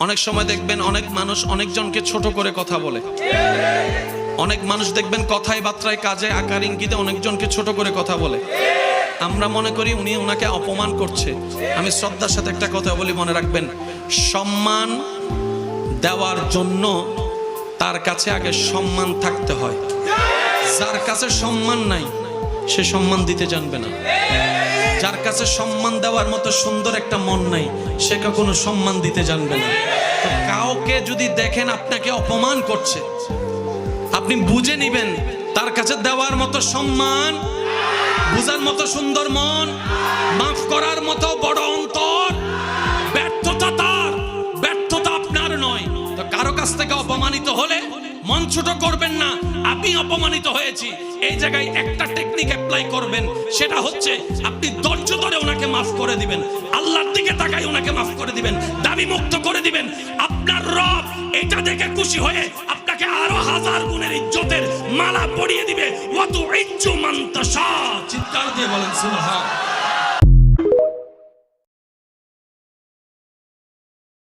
অনেক সময় দেখবেন অনেক মানুষ অনেকজনকে ছোট করে কথা বলে। অনেক মানুষ দেখবেন কথায় বার্তায় কাজে আকার ইঙ্গিতে অনেকজনকে ছোট করে কথা বলে। আমরা মনে করি উনি ওনাকে অপমান করছে। আমি শ্রদ্ধার সাথে একটা কথা বলি, মনে রাখবেন, সম্মান দেওয়ার জন্য তার কাছে আগে সম্মান থাকতে হয়। যার কাছে সম্মান নাই সে সম্মান দিতে জানবে না। যার কাছে সম্মান দেওয়ার মতো সুন্দর একটা মন নাই সে কখনো সম্মান দিতে জানবে না। তো কাউকে যদি দেখেন আপনাকে অপমান করছে, আপনি বুঝে নিবেন তার কাছে দেওয়ার মতো সম্মান, বুঝার মতো সুন্দর মন, মাফ করার মতো বড় অন্তর। ব্যর্থতা তার, ব্যর্থতা আপনার নয়। তো কারো কাছ থেকে অপমানিত হলে মন ছোট করবেন না। আমি অপমানিত হয়েছি, এই জায়গায় একটা টেকনিক অ্যাপ্লাই করবেন, সেটা হচ্ছে আপনি ধৈর্য ধরে ওনাকে মাফ করে দিবেন। আল্লাহর দিকে তাকাই ওনাকে মাফ করে দিবেন, দাবি মুক্ত করে দিবেন। আপনার রব এটা দেখে খুশি হয়ে আপনাকে আরো 1000 গুণের ইজ্জতের মালা পরিয়ে দিবে। ওয়াতু ইজ্জু মান তাশা। চিৎকার দিয়ে বলেন সুবহান।